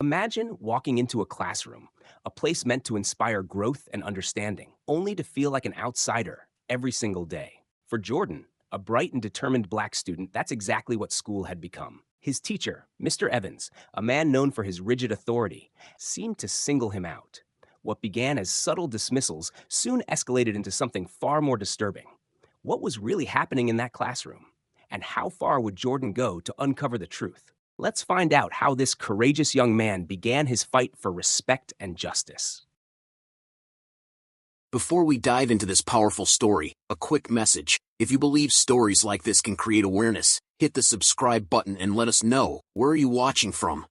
Imagine walking into a classroom, a place meant to inspire growth and understanding, only to feel like an outsider every single day. For Jordan, a bright and determined black student, that's exactly what school had become. His teacher, Mr. Evans, a man known for his rigid authority, seemed to single him out. What began as subtle dismissals soon escalated into something far more disturbing. What was really happening in that classroom? And how far would Jordan go to uncover the truth? Let's find out how this courageous young man began his fight for respect and justice. Before we dive into this powerful story, a quick message. If you believe stories like this can create awareness, hit the subscribe button and let us know, where are you watching from?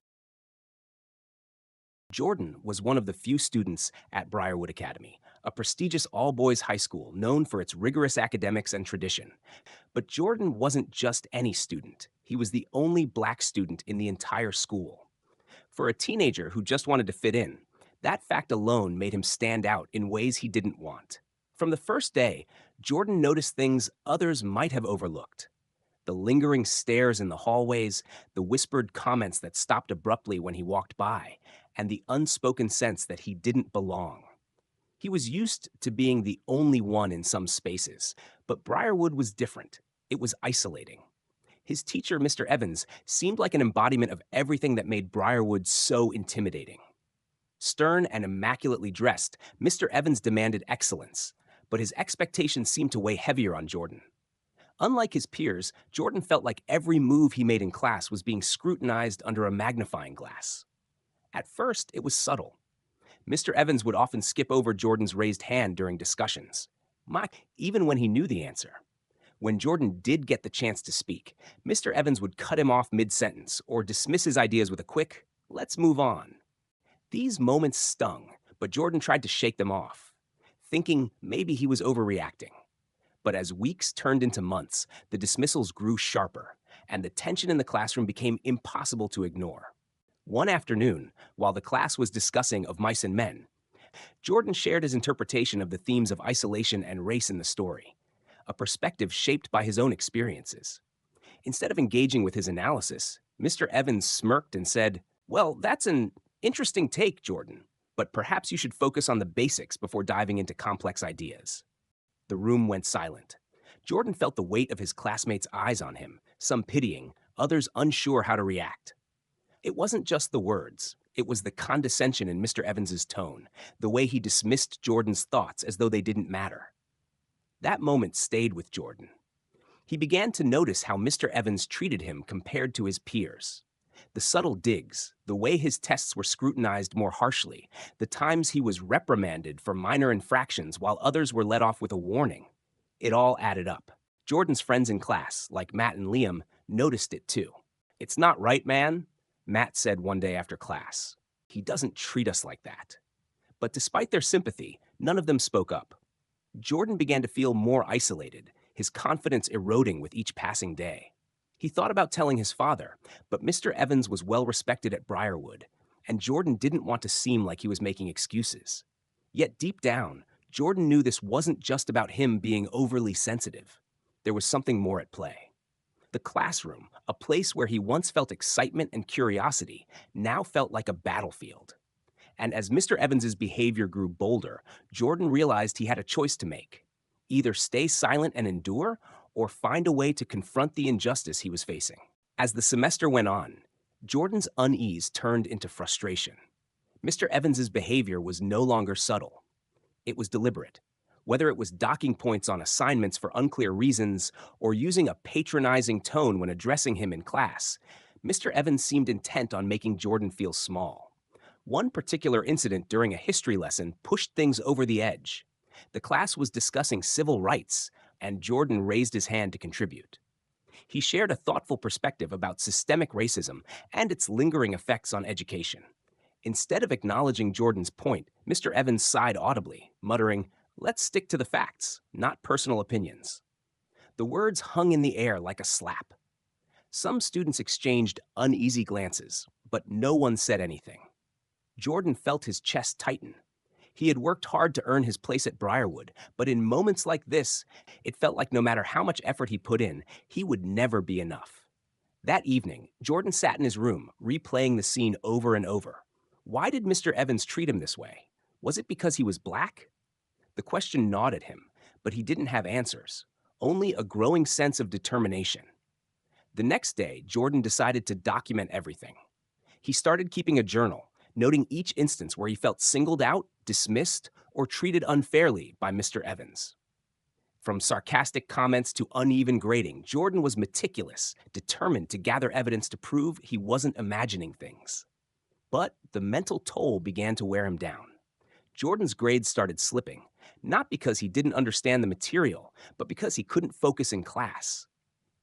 Jordan was one of the few students at Briarwood Academy, a prestigious all-boys high school known for its rigorous academics and tradition. But Jordan wasn't just any student. He was the only black student in the entire school. For a teenager who just wanted to fit in, that fact alone made him stand out in ways he didn't want. From the first day, Jordan noticed things others might have overlooked. The lingering stares in the hallways, the whispered comments that stopped abruptly when he walked by, and the unspoken sense that he didn't belong. He was used to being the only one in some spaces, but Briarwood was different. It was isolating. His teacher, Mr. Evans, seemed like an embodiment of everything that made Briarwood so intimidating. Stern and immaculately dressed, Mr. Evans demanded excellence, but his expectations seemed to weigh heavier on Jordan. Unlike his peers, Jordan felt like every move he made in class was being scrutinized under a magnifying glass. At first, it was subtle. Mr. Evans would often skip over Jordan's raised hand during discussions, even when he knew the answer. When Jordan did get the chance to speak, Mr. Evans would cut him off mid-sentence or dismiss his ideas with a quick, "Let's move on." These moments stung, but Jordan tried to shake them off, thinking maybe he was overreacting. But as weeks turned into months, the dismissals grew sharper, and the tension in the classroom became impossible to ignore. One afternoon, while the class was discussing Of Mice and Men, Jordan shared his interpretation of the themes of isolation and race in the story, a perspective shaped by his own experiences. Instead of engaging with his analysis, Mr. Evans smirked and said, "Well, that's an interesting take, Jordan, but perhaps you should focus on the basics before diving into complex ideas." The room went silent. Jordan felt the weight of his classmates' eyes on him, some pitying, others unsure how to react. It wasn't just the words. It was the condescension in Mr. Evans's tone, the way he dismissed Jordan's thoughts as though they didn't matter. That moment stayed with Jordan. He began to notice how Mr. Evans treated him compared to his peers. The subtle digs, the way his tests were scrutinized more harshly, the times he was reprimanded for minor infractions while others were let off with a warning. It all added up. Jordan's friends in class, like Matt and Liam, noticed it too. "It's not right, man," Matt said one day after class. "He doesn't treat us like that." But despite their sympathy, none of them spoke up. Jordan began to feel more isolated, his confidence eroding with each passing day. He thought about telling his father, but Mr. Evans was well respected at Briarwood, and Jordan didn't want to seem like he was making excuses. Yet deep down, Jordan knew this wasn't just about him being overly sensitive. There was something more at play. The classroom, a place where he once felt excitement and curiosity, now felt like a battlefield. And as Mr. Evans's behavior grew bolder, Jordan realized he had a choice to make. Either stay silent and endure, or find a way to confront the injustice he was facing. As the semester went on, Jordan's unease turned into frustration. Mr. Evans's behavior was no longer subtle. It was deliberate. Whether it was docking points on assignments for unclear reasons or using a patronizing tone when addressing him in class, Mr. Evans seemed intent on making Jordan feel small. One particular incident during a history lesson pushed things over the edge. The class was discussing civil rights, and Jordan raised his hand to contribute. He shared a thoughtful perspective about systemic racism and its lingering effects on education. Instead of acknowledging Jordan's point, Mr. Evans sighed audibly, muttering, "Let's stick to the facts, not personal opinions." The words hung in the air like a slap. Some students exchanged uneasy glances, but no one said anything. Jordan felt his chest tighten. He had worked hard to earn his place at Briarwood, but in moments like this, it felt like no matter how much effort he put in, he would never be enough. That evening, Jordan sat in his room, replaying the scene over and over. Why did Mr. Evans treat him this way? Was it because he was black? The question gnawed at him, but he didn't have answers, only a growing sense of determination. The next day, Jordan decided to document everything. He started keeping a journal, noting each instance where he felt singled out, dismissed, or treated unfairly by Mr. Evans. From sarcastic comments to uneven grading, Jordan was meticulous, determined to gather evidence to prove he wasn't imagining things. But the mental toll began to wear him down. Jordan's grades started slipping, not because he didn't understand the material, but because he couldn't focus in class.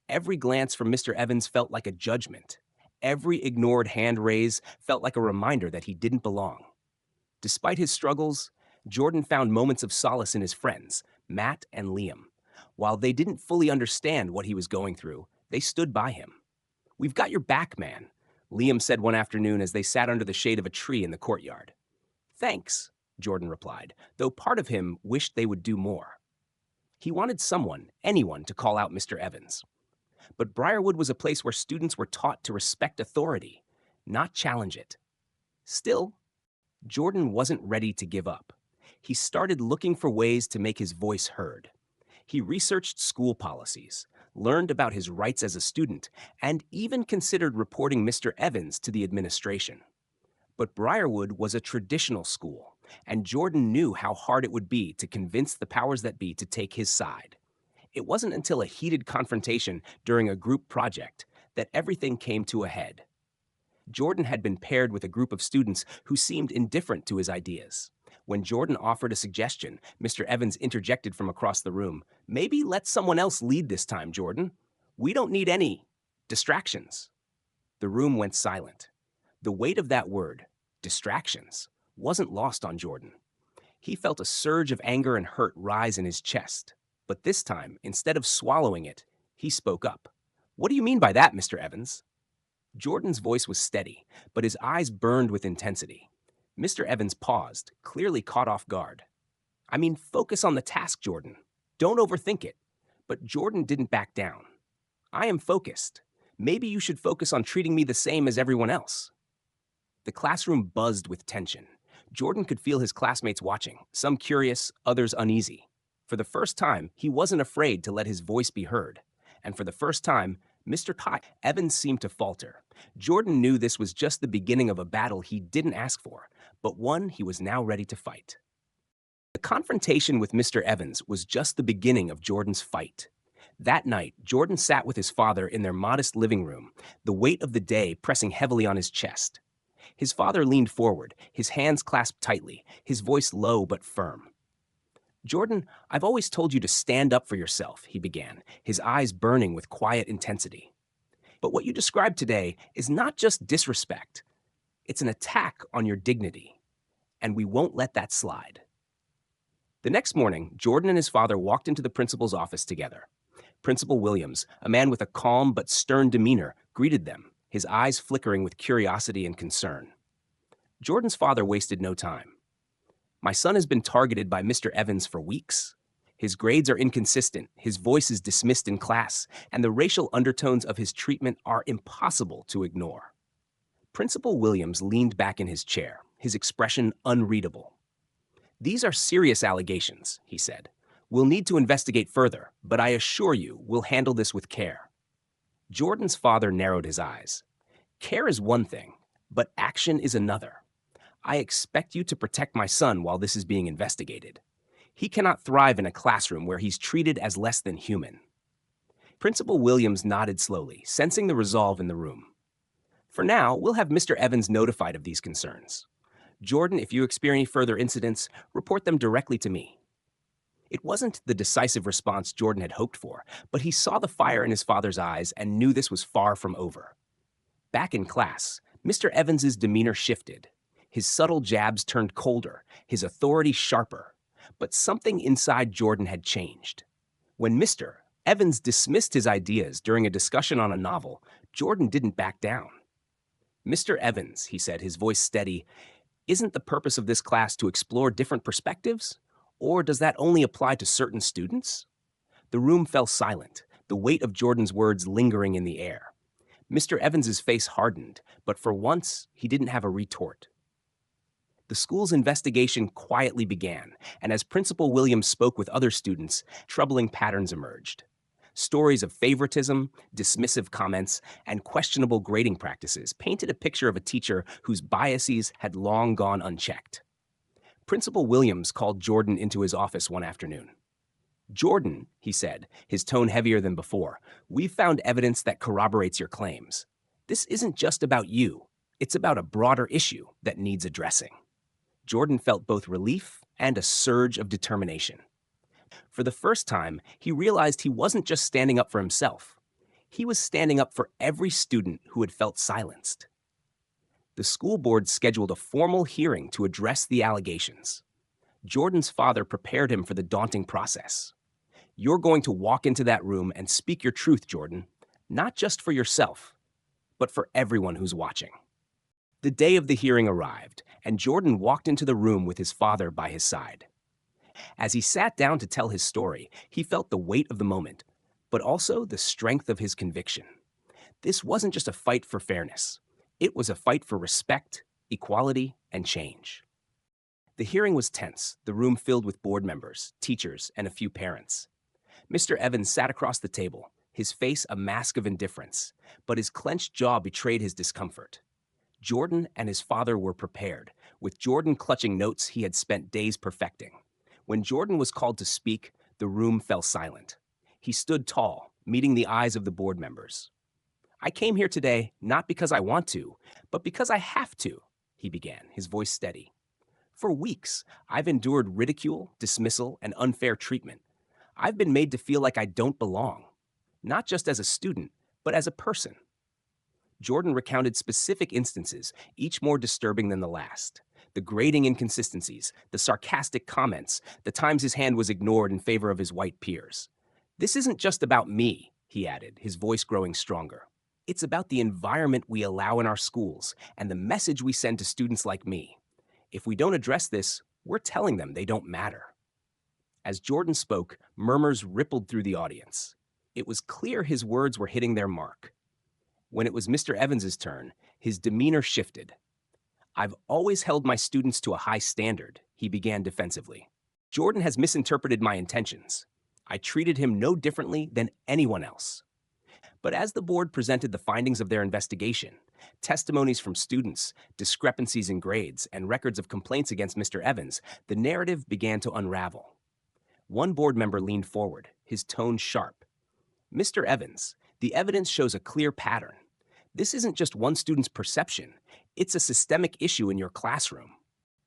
Every glance from Mr. Evans felt like a judgment. Every ignored hand raise felt like a reminder that he didn't belong. Despite his struggles, Jordan found moments of solace in his friends, Matt and Liam. While they didn't fully understand what he was going through, they stood by him. "We've got your back, man," Liam said one afternoon as they sat under the shade of a tree in the courtyard. "Thanks," Jordan replied, though part of him wished they would do more. He wanted someone, anyone, to call out Mr. Evans. But Briarwood was a place where students were taught to respect authority, not challenge it. Still, Jordan wasn't ready to give up. He started looking for ways to make his voice heard. He researched school policies, learned about his rights as a student, and even considered reporting Mr. Evans to the administration. But Briarwood was a traditional school, and Jordan knew how hard it would be to convince the powers that be to take his side. It wasn't until a heated confrontation during a group project that everything came to a head. Jordan had been paired with a group of students who seemed indifferent to his ideas. When Jordan offered a suggestion, Mr. Evans interjected from across the room. "Maybe let someone else lead this time, Jordan. We don't need any distractions." The room went silent. The weight of that word, distractions, wasn't lost on Jordan. He felt a surge of anger and hurt rise in his chest. But this time, instead of swallowing it, he spoke up. "What do you mean by that, Mr. Evans?" Jordan's voice was steady, but his eyes burned with intensity. Mr. Evans paused, clearly caught off guard. "I mean, focus on the task, Jordan. Don't overthink it." But Jordan didn't back down. "I am focused. Maybe you should focus on treating me the same as everyone else." The classroom buzzed with tension. Jordan could feel his classmates watching, some curious, others uneasy. For the first time, he wasn't afraid to let his voice be heard. And for the first time, Mr. Evans seemed to falter. Jordan knew this was just the beginning of a battle he didn't ask for, but one he was now ready to fight. The confrontation with Mr. Evans was just the beginning of Jordan's fight. That night, Jordan sat with his father in their modest living room, the weight of the day pressing heavily on his chest. His father leaned forward, his hands clasped tightly, his voice low but firm. "Jordan, I've always told you to stand up for yourself," he began, his eyes burning with quiet intensity. "But what you described today is not just disrespect. It's an attack on your dignity, and we won't let that slide." The next morning, Jordan and his father walked into the principal's office together. Principal Williams, a man with a calm but stern demeanor, greeted them, his eyes flickering with curiosity and concern. Jordan's father wasted no time. "My son has been targeted by Mr. Evans for weeks. His grades are inconsistent, his voice is dismissed in class, and the racial undertones of his treatment are impossible to ignore." Principal Williams leaned back in his chair, his expression unreadable. "These are serious allegations," he said. "We'll need to investigate further, but I assure you we'll handle this with care." Jordan's father narrowed his eyes. "Care is one thing, but action is another. I expect you to protect my son while this is being investigated. He cannot thrive in a classroom where he's treated as less than human." Principal Williams nodded slowly, sensing the resolve in the room. "For now, we'll have Mr. Evans notified of these concerns. Jordan, if you experience any further incidents, report them directly to me." It wasn't the decisive response Jordan had hoped for, but he saw the fire in his father's eyes and knew this was far from over. Back in class, Mr. Evans's demeanor shifted. His subtle jabs turned colder, his authority sharper. But something inside Jordan had changed. When Mr. Evans dismissed his ideas during a discussion on a novel, Jordan didn't back down. "Mr. Evans," he said, his voice steady, "isn't the purpose of this class to explore different perspectives? Or does that only apply to certain students?" The room fell silent, the weight of Jordan's words lingering in the air. Mr. Evans's face hardened, but for once, he didn't have a retort. The school's investigation quietly began, and as Principal Williams spoke with other students, troubling patterns emerged. Stories of favoritism, dismissive comments, and questionable grading practices painted a picture of a teacher whose biases had long gone unchecked. Principal Williams called Jordan into his office one afternoon. "Jordan," he said, his tone heavier than before, "we've found evidence that corroborates your claims. This isn't just about you, it's about a broader issue that needs addressing." Jordan felt both relief and a surge of determination. For the first time, he realized he wasn't just standing up for himself. He was standing up for every student who had felt silenced. The school board scheduled a formal hearing to address the allegations. Jordan's father prepared him for the daunting process. "You're going to walk into that room and speak your truth, Jordan, not just for yourself, but for everyone who's watching." The day of the hearing arrived, and Jordan walked into the room with his father by his side. As he sat down to tell his story, he felt the weight of the moment, but also the strength of his conviction. This wasn't just a fight for fairness. It was a fight for respect, equality, and change. The hearing was tense, the room filled with board members, teachers, and a few parents. Mr. Evans sat across the table, his face a mask of indifference, but his clenched jaw betrayed his discomfort. Jordan and his father were prepared, with Jordan clutching notes he had spent days perfecting. When Jordan was called to speak, the room fell silent. He stood tall, meeting the eyes of the board members. "I came here today not because I want to, but because I have to," he began, his voice steady. "For weeks, I've endured ridicule, dismissal, and unfair treatment. I've been made to feel like I don't belong, not just as a student, but as a person." Jordan recounted specific instances, each more disturbing than the last. The grading inconsistencies, the sarcastic comments, the times his hand was ignored in favor of his white peers. "This isn't just about me," he added, his voice growing stronger. "It's about the environment we allow in our schools and the message we send to students like me. If we don't address this, we're telling them they don't matter." As Jordan spoke, murmurs rippled through the audience. It was clear his words were hitting their mark. When it was Mr. Evans's turn, his demeanor shifted. "I've always held my students to a high standard," he began defensively. "Jordan has misinterpreted my intentions. I treated him no differently than anyone else." But as the board presented the findings of their investigation, testimonies from students, discrepancies in grades, and records of complaints against Mr. Evans, the narrative began to unravel. One board member leaned forward, his tone sharp. "Mr. Evans, the evidence shows a clear pattern. This isn't just one student's perception, it's a systemic issue in your classroom."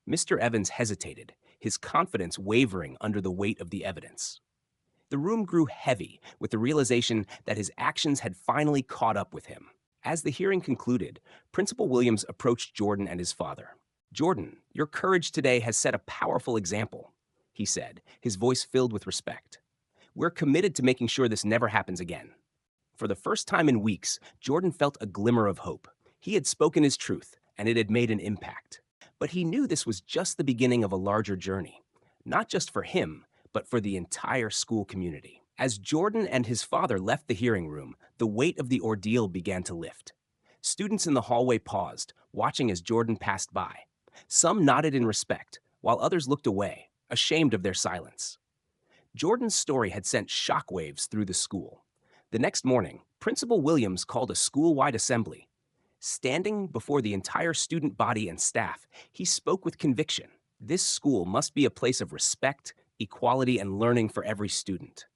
Mr. Evans hesitated, his confidence wavering under the weight of the evidence. The room grew heavy with the realization that his actions had finally caught up with him. As the hearing concluded, Principal Williams approached Jordan and his father. "Jordan, your courage today has set a powerful example," he said, his voice filled with respect. "We're committed to making sure this never happens again." For the first time in weeks, Jordan felt a glimmer of hope. He had spoken his truth, and it had made an impact. But he knew this was just the beginning of a larger journey, not just for him, but for the entire school community. As Jordan and his father left the hearing room, the weight of the ordeal began to lift. Students in the hallway paused, watching as Jordan passed by. Some nodded in respect, while others looked away, ashamed of their silence. Jordan's story had sent shockwaves through the school. The next morning, Principal Williams called a school-wide assembly. Standing before the entire student body and staff, he spoke with conviction. This school must be a place of respect, equality, and learning for every student.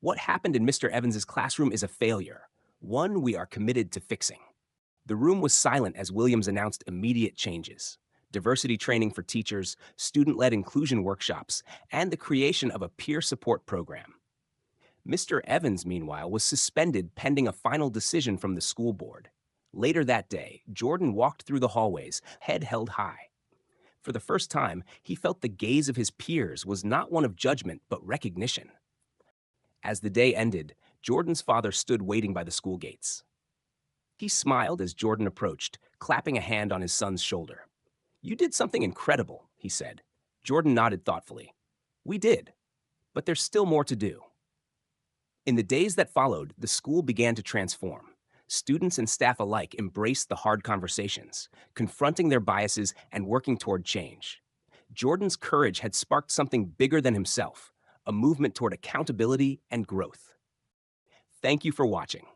What happened in Mr. Evans's classroom is a failure, one we are committed to fixing. The room was silent as Williams announced immediate changes: diversity training for teachers, student-led inclusion workshops, and the creation of a peer support program. Mr. Evans, meanwhile, was suspended pending a final decision from the school board. Later that day, Jordan walked through the hallways, head held high. For the first time, he felt the gaze of his peers was not one of judgment, but recognition. As the day ended, Jordan's father stood waiting by the school gates. He smiled as Jordan approached, clapping a hand on his son's shoulder. "You did something incredible," he said. Jordan nodded thoughtfully. "We did, but there's still more to do." In the days that followed, the school began to transform. Students and staff alike embraced the hard conversations, confronting their biases and working toward change. Jordan's courage had sparked something bigger than himself, a movement toward accountability and growth. Thank you for watching.